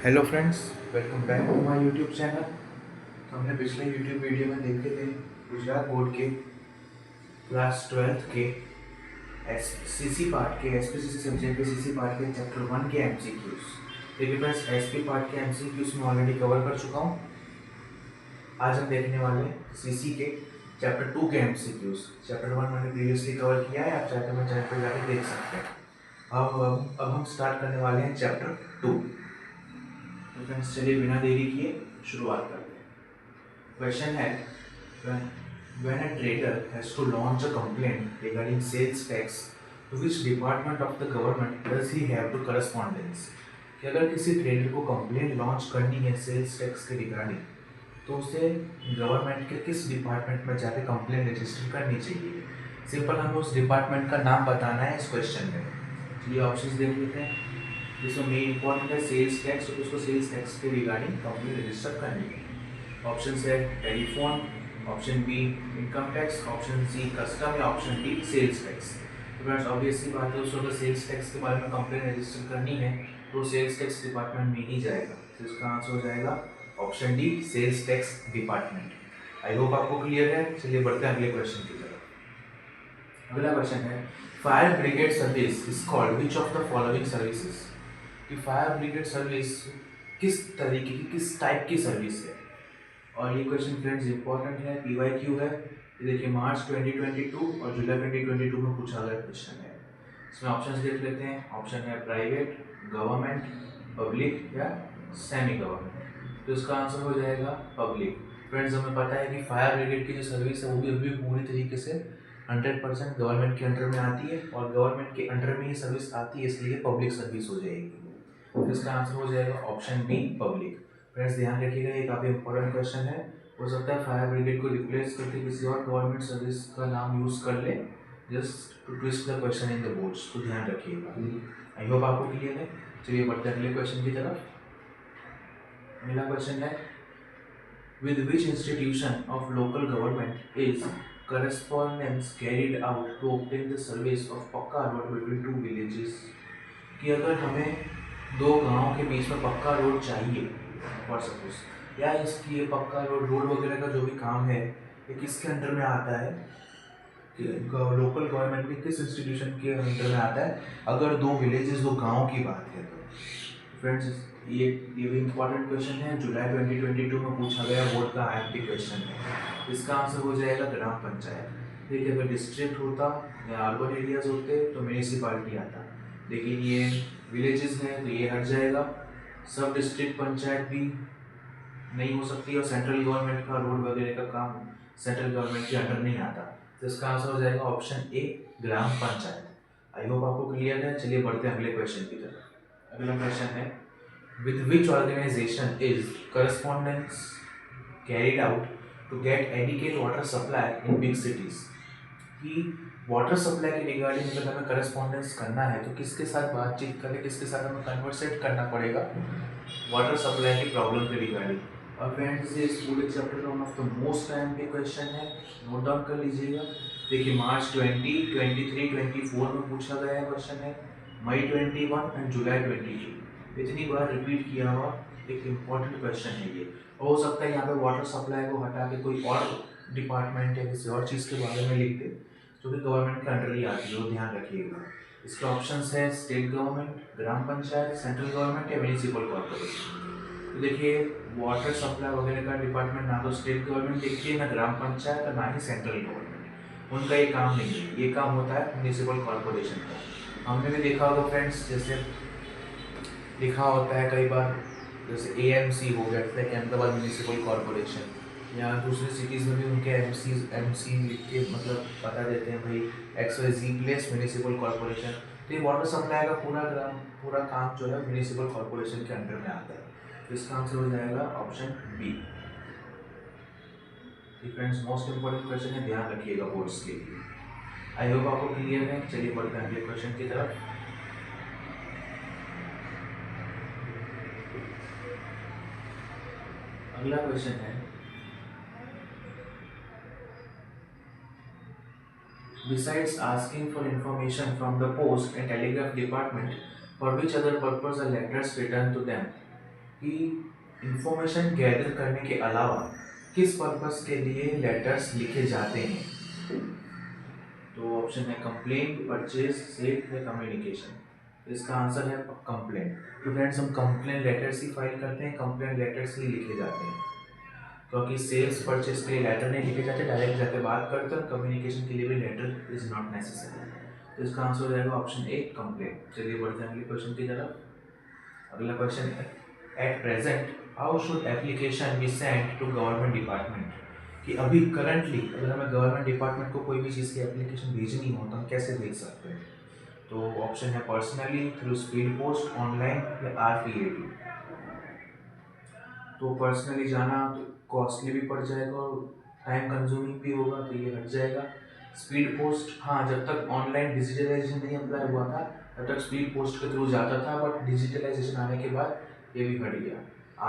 Hello friends, welcome back to my YouTube channel. तो हमने पिछले यूट्यूब वीडियो में देखे थे गुजरात बोर्ड के क्लास 12th के एसपीसीसी पार्ट के एसपीसीसी सब्जेक्ट के सीसी पार्ट के चैप्टर 1 के एमसीक्यूज। देखिए फ्रेंड्स, एसपी पार्ट के एमसीक्यूज में ऑलरेडी कवर कर चुका हूँ। आज हम देखने वाले हैं सीसी के चैप्टर 2 के एमसीक्यूज। चैप्टर 1 मैंने प्रीवियसली कवर किया है, आप चाहे तो मैं चैनल पर जाकर देख सकते हैं। अब हम स्टार्ट करने वाले हैं चैप्टर 2। तो फ्रेंड्स चलिए बिना देरी किए शुरुआत करते हैं। क्वेश्चन है, when a trader has to launch a complaint regarding sales tax, to which department of the government does he have to correspondence? कि अगर किसी ट्रेडर को कंप्लेंट लॉन्च करनी है सेल्स टैक्स के रिगार्डिंग, तो उसे गवर्नमेंट के किस डिपार्टमेंट में जाके कंप्लेंट रजिस्टर करनी चाहिए। सिंपल, हमें उस डिपार्टमेंट का नाम बताना है इस क्वेश्चन में। चलिए ऑप्शंस देख लेते हैं। जिसमें मेन इंपॉर्टेंट है सेल्स टैक्स, तो उसको सेल्स टैक्स के रिगार्डिंग कंप्लेंट रजिस्टर करनी है। ऑप्शन है telephone, option B income tax, option C custom या ऑप्शन डी सेल्स टैक्स। तो फ्रेंड्स ऑब्वियस सी बात है, उसको अगर सेल्स टैक्स के बारे में कंप्लेंट रजिस्टर करनी है तो सेल्स टैक्स डिपार्टमेंट में ही जाएगा। तो इसका आंसर हो जाएगा option D sales tax department. I hope आपको क्लियर है। चलिए बढ़ते हैं अगले क्वेश्चन की तरफ। अगला क्वेश्चन है, fire brigade service is called which of the following services. कि फायर ब्रिगेड सर्विस किस तरीके की, किस टाइप की सर्विस है। और ये क्वेश्चन फ्रेंड्स इंपॉर्टेंट है, पीवाईक्यू है। ये देखिए मार्च 2022 और जुलाई 2022 में पूछा गया क्वेश्चन है। इसमें ऑप्शंस देख लेते हैं। ऑप्शन है प्राइवेट, गवर्नमेंट, पब्लिक या सेमी गवर्नमेंट। तो इसका आंसर हो जाएगा पब्लिक। फ्रेंड्स हमें पता है कि फायर ब्रिगेड की जो सर्विस है वो भी अभी पूरी तरीके से 100% गवर्नमेंट के अंडर में आती है, और गवर्नमेंट के अंडर में ये सर्विस आती है, इसलिए पब्लिक सर्विस हो जाएगी। तो इसका आंसर हो जाएगा ऑप्शन बी पब्लिक। फ्रेंड्स ध्यान रखिएगा, ये काफ़ी इंपॉर्टेंट क्वेश्चन है। हो सकता है फायर ब्रिगेड को रिप्लेस करके किसी और गवर्नमेंट सर्विस का नाम यूज कर ले, just to twist the question in the boards. तो ध्यान रखिएगा। आई होप आपको क्लियर है। चलिए बढ़ते हैं अगले क्वेश्चन की तरफ। अगला क्वेश्चन है, with which institution of local government is correspondence carried out to obtain the service of पक्का रोड between two villages। कि अगर हमें दो गांवों के बीच में पक्का रोड चाहिए फॉर सपोज, या इसकी ये पक्का रोड वगैरह का जो भी काम है ये किसके अंडर में आता है, कि लोकल गवर्नमेंट के किस इंस्टीट्यूशन के अंडर में आता है अगर दो विलेजेस, दो गाँव की बात है तो। फ्रेंड्स ये भी इंपॉर्टेंट क्वेश्चन है, जुलाई 2022 में पूछा गया बोर्ड का आईएमपी क्वेश्चन है। इसका आंसर हो जाएगा ग्राम पंचायत। देखिए अगर डिस्ट्रिक्ट होता या अर्बन एरियाज होते तो म्यूनिसिपालिटी आता, लेकिन ये विलेजेस हैं तो ये हट जाएगा। सब डिस्ट्रिक्ट पंचायत भी नहीं हो सकती, और सेंट्रल गवर्नमेंट का रोड वगैरह का काम सेंट्रल गवर्नमेंट के अंडर नहीं आता। तो इसका आंसर हो जाएगा option A gram panchayat. I hope आपको क्लियर है। चलिए बढ़ते हैं अगले क्वेश्चन की तरफ। अगला क्वेश्चन है, with which organization is correspondence carried out to get adequate water supply in big cities। कि वाटर सप्लाई के रिगार्डिंग अगर हमें करस्पॉन्डेंस करना है तो किसके साथ बातचीत करें, किसके साथ हमें कन्वर्सेट करना पड़ेगा वाटर सप्लाई की प्रॉब्लम के रिगार्डिंग। और फ्रेंड्स ये पूरे चैप्टर का one of the most time के क्वेश्चन है, नोट डाउन कर लीजिएगा। देखिए मार्च 20, 23, 24 में पूछा गया क्वेश्चन है, मई 21 एंड जुलाई 22। इतनी बार रिपीट किया हुआ एक इम्पॉर्टेंट क्वेश्चन है ये। हो सकता है यहाँ पे वाटर सप्लाई को हटा के कोई और डिपार्टमेंट या किसी और चीज़ के बारे में लिख दे जो कि गवर्नमेंट के अंडर ही आती है, वो ध्यान रखिएगा। इसके ऑप्शंस है स्टेट गवर्नमेंट, ग्राम पंचायत, सेंट्रल गवर्नमेंट या म्यूनिसिपल कॉर्पोरेशन। तो देखिए वाटर सप्लाई वगैरह का डिपार्टमेंट ना तो स्टेट गवर्नमेंट देखती है, ना ग्राम पंचायत और ना ही सेंट्रल गवर्नमेंट। उनका ये काम नहीं है, ये काम होता है म्यूनिसिपल कॉर्पोरेशन का। हमने भी देखा होगा फ्रेंड्स, जैसे लिखा होता है कई बार, जैसे एएमसी हो गया, अहमदाबाद म्यूनिसिपल कॉर्पोरेशन, या दूसरी सिटीज़ में भी उनके एमसी लिख के मतलब बता देते हैं भाई XYZ प्लेस म्यूनिसिपल कॉर्पोरेशन। तो ये वाटर सप्लाई का पूरा काम जो है म्यूनिसिपल कॉर्पोरेशन के अंडर में आता है। तो इसका आंसर हो जाएगा option B. Friends most important question है, ध्यान रखिएगा बोर्ड्स के लिए। आई होप आपको क्लियर है। चलिए बढ़ते हैं अगले क्वेश्चन की तरफ। अगला क्वेश्चन है, besides asking for information from the post and telegraph department, for which other purpose are letters written to them। कि इंफॉर्मेशन गैदर करने के अलावा किस पर्पस के लिए लेटर्स लिखे जाते हैं। तो ऑप्शन है कंप्लेंट, परचेज, सेल या कम्युनिकेशन। इसका आंसर है कंप्लेंट। तो फ्रेंड्स हम कंप्लेंट लेटर्स ही फाइल करते हैं, कंप्लेंट लेटर्स ही लिखे जाते हैं, क्योंकि सेल्स परचेज के लिए लेटर नहीं लिखे जाते, डायरेक्ट जाके बात करते हैं। कम्युनिकेशन के लिए भी लेटर इज नॉट नेसेसरी। तो इसका आंसर हो जाएगा ऑप्शन ए कंप्लेंट। चलिए बढ़ते हैं अगले क्वेश्चन की तरफ। अगला क्वेश्चन है at present how should application be send to government department. कि अभी करंटली अगर हमें गवर्नमेंट डिपार्टमेंट को कोई भी चीज़ की एप्लीकेशन भेजनी हो तो हम कैसे भेज सकते हैं। तो ऑप्शन है personally, through speed post, online या RPAD। तो पर्सनली जाना तो कॉस्टली भी पड़ जाएगा और टाइम कंज्यूमिंग भी होगा, तो ये हट जाएगा। स्पीड पोस्ट, हाँ, जब तक ऑनलाइन डिजिटलाइजेशन नहीं अप्लाई हुआ था तब तक स्पीड पोस्ट के थ्रू जाता था, बट डिजिटलाइजेशन आने के बाद ये भी हट गया।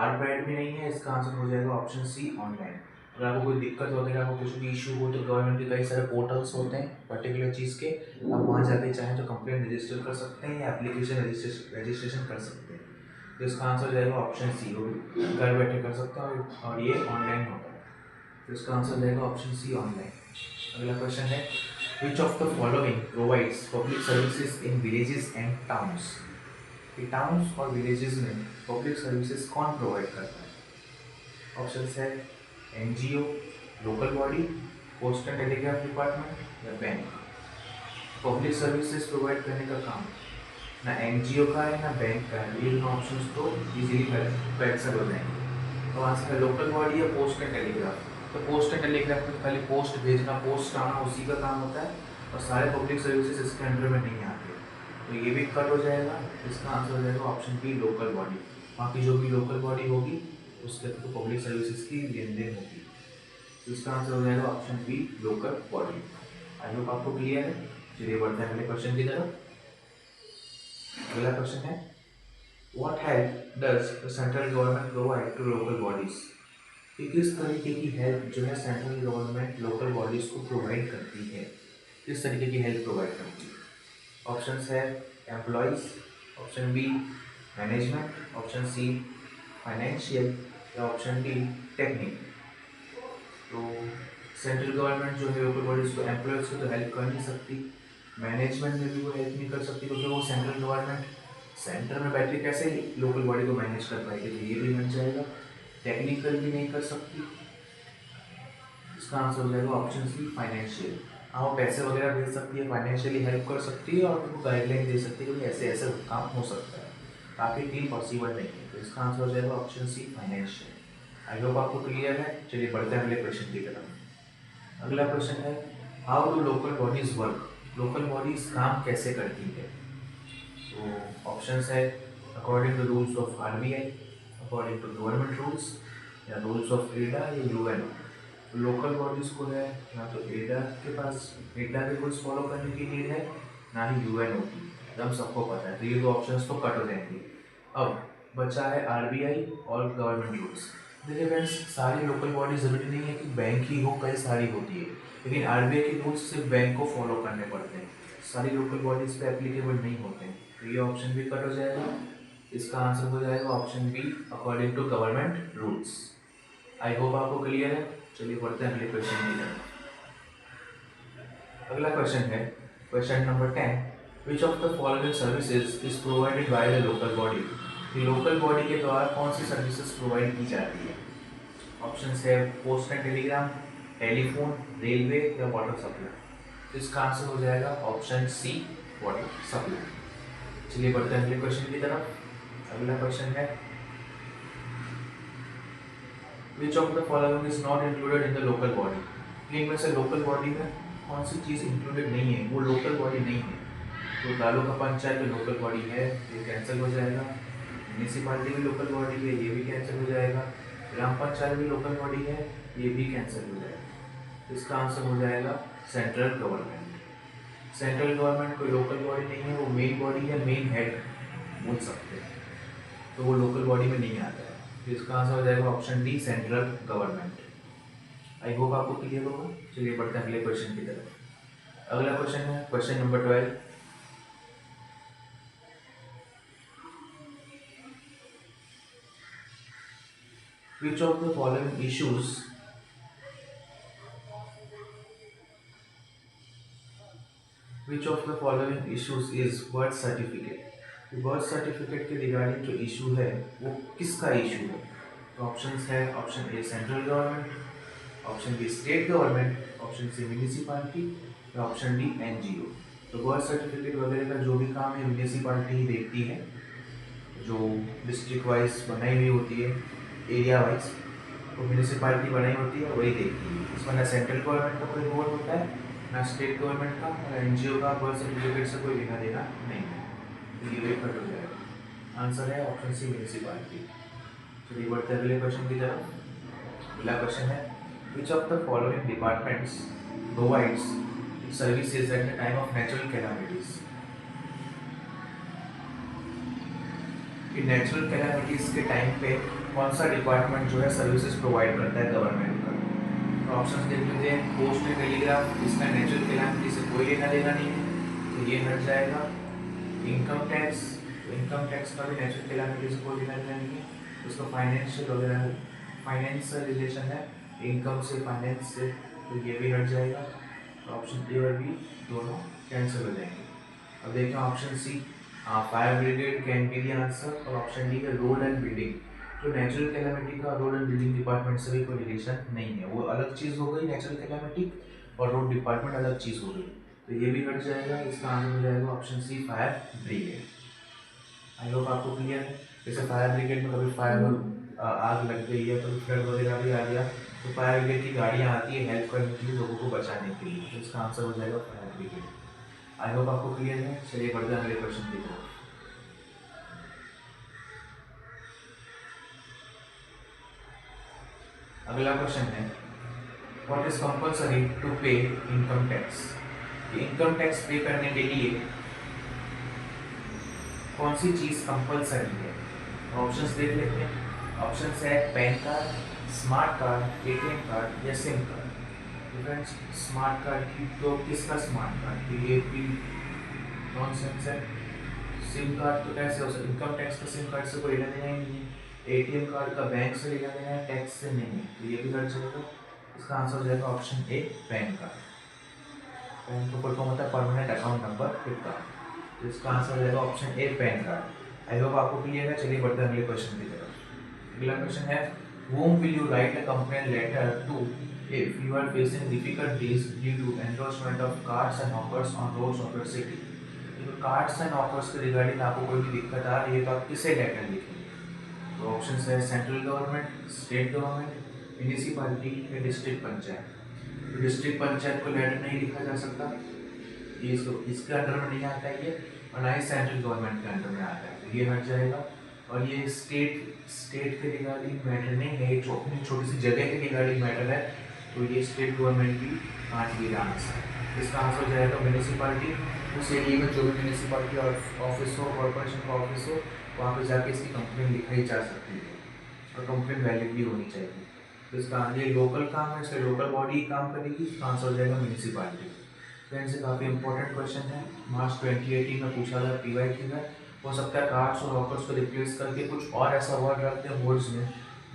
RPAD भी नहीं है, इसका आंसर हो जाएगा ऑप्शन सी ऑनलाइन। अगर आपको कोई दिक्कत वगैरह हो, कुछ भी इशू हो, तो गवर्नमेंट के कई सारे पोर्टल्स होते हैं पर्टिकुलर चीज़ के, आप वहाँ जाके चाहें तो कंप्लेंट रजिस्टर कर सकते हैं या एप्लीकेशन रजिस्ट्रेशन कर सकते हैं। तो इसका आंसर हो जाएगा ऑप्शन सी, वो भी घर बैठे कर सकते हैं और ये ऑनलाइन होगा। तो इसका आंसर हो जाएगा ऑप्शन सी ऑनलाइन। अगला क्वेश्चन है विच of the following provides public services in villages and towns. कि टाउन्स और विलेजेस में पब्लिक सर्विसेज कौन प्रोवाइड करता है। ऑप्शन है NGO, local body, post and telegraph department या बैंक। पब्लिक सर्विसेज प्रोवाइड करने का काम ना NGO का है ना बैंक का है, ये दोनों ऑप्शंस तो इजीली कैंसिल हो जाएंगे। तो आंसर है लोकल बॉडी या पोस्ट एंड टेलीग्राफ। तो पोस्ट एंड टेलीग्राफ में खाली पोस्ट भेजना, पोस्ट आना, उसी का काम होता है और सारे पब्लिक सर्विसेज इसके अंडर में नहीं आते, तो ये भी कट हो जाएगा। इसका आंसर हो जाएगा ऑप्शन बी लोकल बॉडी। बाकी जो भी लोकल बॉडी होगी उसके तो पब्लिक सर्विसेज की लेन देन होगी। तो इसका आंसर हो जाएगा option B local body. I hope आपको क्लियर है। चलिए बढ़ते हैं अगले क्वेश्चन की तरफ। अगला क्वेश्चन है what help does the central government provide to local bodies. कि किस तरीके की हेल्प जो है सेंट्रल गवर्नमेंट लोकल बॉडीज को प्रोवाइड करती है, किस तरीके की हेल्प प्रोवाइड करती है। ऑप्शन है employees, option B management, option C financial या ऑप्शन डी टेक्निक। तो सेंट्रल गवर्नमेंट जो है लोकल बॉडीज को एम्प्लॉयज को तो हेल्प कर नहीं सकती, मैनेजमेंट में भी वो हेल्प नहीं कर सकती क्योंकि वो सेंट्रल गवर्नमेंट सेंटर में बैठ के कैसे लोकल बॉडी को मैनेज कर पाएगी, तो ये भी बन जाएगा। टेक्निकल भी नहीं कर सकती, इसका आंसर हो जाएगा ऑप्शन सी फाइनेंशियल। हाँ, वो पैसे वगैरह भेज सकती है, फाइनेंशियली हेल्प कर सकती है और उनको गाइडलाइन दे सकती है कि ऐसे ऐसे काम हो सकता है, बाकी तीन पॉसिबल नहीं है। तो इसका आंसर हो जाएगा option C financial. I hope आपको क्लियर है। चलिए बढ़ते हैं अगले क्वेश्चन की तरफ। अगला क्वेश्चन है how do local bodies work. Local bodies काम कैसे करती है। तो ऑप्शन है according to rules of RBI, according to government rules या रूल्स ऑफ एडा या UN। लोकल बॉडीज को है ना तो एडा के पास एडा के रूल्स फॉलो करने की नीड है, ना ही UN होगी, एकदम सबको पता है। तो ये दो ऑप्शंस तो कट हो जाएंगे। अब बचा है RBI और गवर्नमेंट रूल्स। देखिए फ्रेंड्स, सारी लोकल बॉडी जरूरी नहीं है कि बैंक ही हो, कई सारी होती है, लेकिन RBI के रूल्स सिर्फ बैंक को फॉलो करने पड़ते हैं, सारी लोकल बॉडीज पे एप्लीकेबल नहीं होते हैं। तो ये ऑप्शन भी कट हो जाएगा। इसका आंसर हो जाएगा option B according to government rules. I hope आपको क्लियर है। चलिए बढ़ते हैं अगले क्वेश्चन की तरफ। अगला क्वेश्चन है question number 10 which of the following services is provided by the local body. Local body के द्वारा कौन सी सर्विसेज प्रोवाइड की जाती है। ऑप्शन है post and Telegram, telephone, railway या वाटर सप्लाई। इसका आंसर हो जाएगा ऑप्शन सी वाटर सप्लाई। चलिए बढ़ते हैं अगले क्वेश्चन की तरफ। अगला क्वेश्चन है विच of the following is not included in the local body. इनमें से लोकल बॉडी में कौन सी चीज़ इंक्लूडेड नहीं है, वो लोकल बॉडी नहीं है। तो तालुका पंचायत में लोकल बॉडी है, ये कैंसिल हो जाएगा। म्यूनिसिपालिटी भी लोकल बॉडी है, ये भी कैंसिल हो जाएगा। ग्राम पंचायत भी लोकल बॉडी है, ये भी कैंसिल हो जाएगा। इसका आंसर हो जाएगा सेंट्रल गवर्नमेंट। सेंट्रल गवर्नमेंट कोई लोकल बॉडी नहीं है, वो मेन बॉडी है, मेन हेड बोल सकते हैं, तो वो लोकल बॉडी में नहीं आता है। तो इसका आंसर हो जाएगा ऑप्शन डी सेंट्रल गवर्नमेंट। आई होप आपको क्लियर होगा। चलिए बढ़ते हैं अगले क्वेश्चन की तरफ। अगला क्वेश्चन है question number 12 which of the following issues Which of the following issues is birth certificate? Birth certificate के रिगार्डिंग जो इशू है वो किसका इशू है? तो ऑप्शंस है, option A central government, option B state government, option C municipality या option D NGO. तो बर्थ सर्टिफिकेट वगैरह का जो भी काम है म्यूनिसिपैलिटी ही देखती है, जो डिस्ट्रिक्ट वाइज बनाई हुई होती है, एरिया वाइज तो म्यूनिसिपैलिटी बनाई होती है वही देखती है। इसमें ना सेंट्रल गवर्नमेंट का कोई रोल होता है ना स्टेट गवर्नमेंट का, ना एनजीओ का बर्थ सर्टिफिकेट से कोई लेना देना नहीं है। तो ये वेट हो जाएगा। आंसर है ऑप्शन सी म्यूनिसिपैलिटी। चलिए बढ़ते हैं अगले क्वेश्चन की तरफ। अगला क्वेश्चन है विच of the following departments provides services at the time of natural calamities. कि नेचुरल कैलामिटीज के टाइम पे कौन सा डिपार्टमेंट जो है सर्विसेज प्रोवाइड करता है गवर्नमेंट का। तो ऑप्शन देख लेते हैं। पोस्ट एंड टेलीग्राफ, इसका नेचुरल कैलामिटी से कोई लेना देना नहीं है तो ये हट जाएगा। इनकम टैक्स, तो इनकम टैक्स का भी नेचुरल कैलामिटी से कोई लेना देना नहीं है, उसका फाइनेंशियल वगैरह फाइनेंस से रिलेशन है, इनकम से फाइनेंस से, तो ये भी हट जाएगा। तो ऑप्शन ए और बी दोनों कैंसिल हो जाएंगे। अब देखें option C, fire brigade can be the answer, और ऑप्शन डी है रोड एंड बिल्डिंग। जो नेचुरल कैलामिटी का रोड एंड बिल्डिंग डिपार्टमेंट से भी कोई रिलेशन नहीं है, वो अलग चीज़ हो गई नेचुरल कैलामिटी, और रोड डिपार्टमेंट अलग चीज़ हो गई, तो ये भी हट जाएगा। इसका आंसर हो जाएगा option C fire brigade. I hope आपको क्लियर है। जैसे फायर ब्रिगेड में कभी फायर आग लग गई है, कभी फ्लड वगैरह भी आ गया, तो फायर ब्रिगेड की गाड़ियाँ आती है हेल्प करने के लिए, लोगों को बचाने के लिए, तो इसका आंसर हो जाएगा फायर ब्रिगेड। आई होप आपको क्लियर है। चलिए बढ़ते हैं अगले क्वेश्चन की तरफ। अगला क्वेश्चन है व्हाट इज कंपल्सरी टू पे इनकम टैक्स। इनकम टैक्स पे करने के लिए कौन सी चीज कंपल्सरी है? ऑप्शंस देख लेते हैं। ऑप्शंस है PAN card, smart card, ATM card या SIM card. Friends smart card की तो किसका स्मार्ट कार्ड, तो ये भी नॉनसेंस है। सिम कार्ड तो कैसे हो सकता, इनकम टैक्स का सिम कार्ड से कोई लेना देना ही नहीं है। एटीएम कार्ड का बैंक से लेना देना है, टैक्स से नहीं है, तो ये भी हट जाएगा। इसका आंसर हो जाएगा option A pan card. Pan को फुल फॉर्म होता है परमानेंट अकाउंट नंबर कितना, तो इसका आंसर हो जाएगा option A pan card. I hope आपको क्लियर है। चलिए बढ़ते हैं अगले क्वेश्चन की तरफ। अगला क्वेश्चन है whom will you write a complaint letter to if you are facing difficulties due to encroachment of carts and hawkers on roads of your city। तो कार्ड्स एंड ऑफर्स के रिगार्डिंग आपको कोई भी दिक्कत आ रही है तो आप किसे लेटर लिखेंगे? तो ऑप्शन है central government, state government, municipality या डिस्ट्रिक्ट पंचायत। तो डिस्ट्रिक्ट पंचायत को लेटर नहीं लिखा जा सकता, ये इसके अंडर में नहीं आता है ये, और ना ही सेंट्रल गवर्नमेंट के अंडर में आता है, तो ये हट जाएगा। और ये स्टेट के रिगार्डिंग मैटर नहीं है, ये अपनी छोटी सी जगह के रिगार्डिंग मैटर है, तो ये स्टेट गवर्नमेंट की पाँच भी आंसर है। इसका आंसर हो जाएगा म्यूनिसिपैलिटी। उस एरिया में जो भी म्यूनिसिपैलिटी ऑफिस हो, कॉर्पोरेशन का ऑफिस हो, वहाँ पे जाके इसकी कंप्लेंट लिखाई जा सकती है, और कंप्लेंट वैलिड भी होनी चाहिए। तो इसका ये लोकल काम है, इसलिए लोकल बॉडी काम करेगी, इसका आंसर हो जाएगा म्यूनिसिपैलिटी। फ्रेंड्स ये काफ़ी इंपॉर्टेंट क्वेश्चन है, मार्च 2018 में पूछा था पीवाईक्यू में। हो सकता है कार्ड्स और ऑफर्स को रिप्लेस करके कुछ और ऐसा वर्ड रखते हैं बोर्ड्स में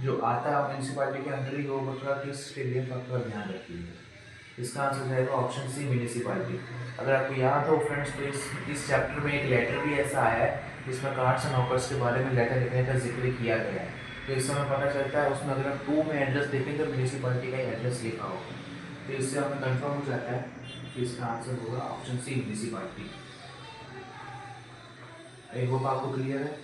जो आता है म्यूनिसिपैलिटी के अंदर ही हो, मतलब इसके लिए आपका ध्यान रखिए। इसका आंसर जाएगा ऑप्शन सी म्यूनिसिपैलिटी। अगर आपको याद हो फ्रेंड्स तो इस चैप्टर में एक लेटर भी ऐसा आया है जिसमें कार्ड्स एंड ऑफर्स के बारे में लेटर लिखने का जिक्र किया गया है, तो इस समय पता चलता है उसमें अगर आप 2 में एड्रेस देखें तो म्यूनिसिपैलिटी का एड्रेस लिखा होगा, तो इससे हमें कंफर्म हो जाता है कि इसका आंसर होगा option C municipality. I hope आपको क्लियर है।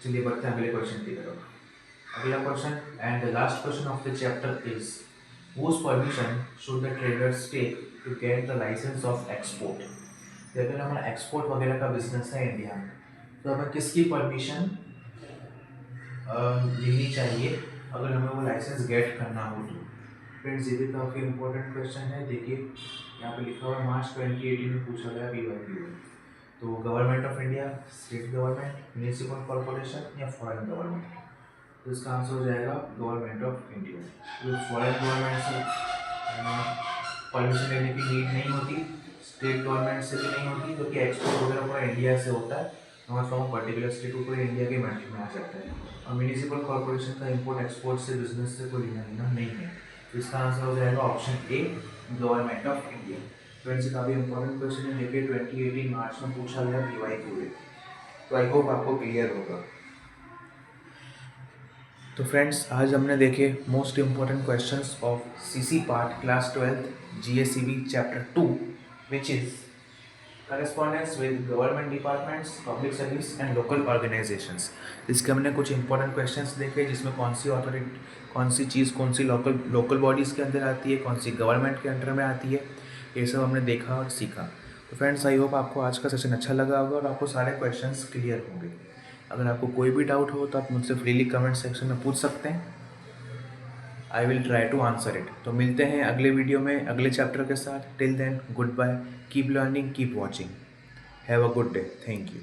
चलिए बढ़ते हैं अगले क्वेश्चन की तरफ। अगला question and the last question of the chapter is whose permission should the traders take to get the license of export। अगर हमारा एक्सपोर्ट वगैरह का बिजनेस है इंडिया में, तो हमें किसकी परमिशन लेनी चाहिए अगर हमें वो लाइसेंस गेट करना हो तो? फ्रेंड्स ये भी काफ़ी इंपॉर्टेंट क्वेश्चन है। देखिए यहाँ पे लिखा हुआ है मार्च 2018 में पूछा गया पीवाईक्यू में। तो government of India, state government, municipal corporation या फॉरेन गवर्नमेंट, तो इसका आंसर हो जाएगा गवर्नमेंट ऑफ इंडिया। तो फॉरेन गवर्नमेंट से परमिशन लेने की नीड नहीं होती, स्टेट गवर्नमेंट से भी नहीं होती, क्योंकि एक्सपोर्ट वगैरह पूरा इंडिया से होता है, नॉट फ्रॉम पर्टिकुलर स्टेट, वो पूरे इंडिया के मैटर में आ सकता है। और म्यूनिसिपल कॉर्पोरेशन का इम्पोर्ट एक्सपोर्ट से बिजनेस से कोई लेना देना नहीं है। तो इसका आंसर हो जाएगा option A, government of India. Friends काफ़ी इंपॉर्टेंट क्वेश्चन है, देखिए 2018 मार्च में पूछा गया PYQ में, तो आई होप आपको क्लियर होगा। तो फ्रेंड्स आज हमने देखे most important questions of CC part class 12 GACV chapter 2 which is correspondence with government departments, public service and local organisations. इसके हमने कुछ इंपॉर्टेंट क्वेश्चंस देखे जिसमें कौन सी अथॉरिटी, कौन सी चीज़ कौन सी लोकल बॉडीज़ के अंदर आती है, कौन सी गवर्नमेंट के अंडर में आती है, ये सब हमने देखा और सीखा। तो फ्रेंड्स आई होप आपको आज का सेशन अच्छा लगा होगा और आपको सारे क्वेश्चंस क्लियर होंगे। अगर आपको कोई भी डाउट हो तो आप मुझसे फ्रीली कमेंट सेक्शन में पूछ सकते हैं। I will try to answer it. तो मिलते हैं अगले वीडियो में अगले चैप्टर के साथ। Till then goodbye, keep learning, keep watching, have a good day, thank you.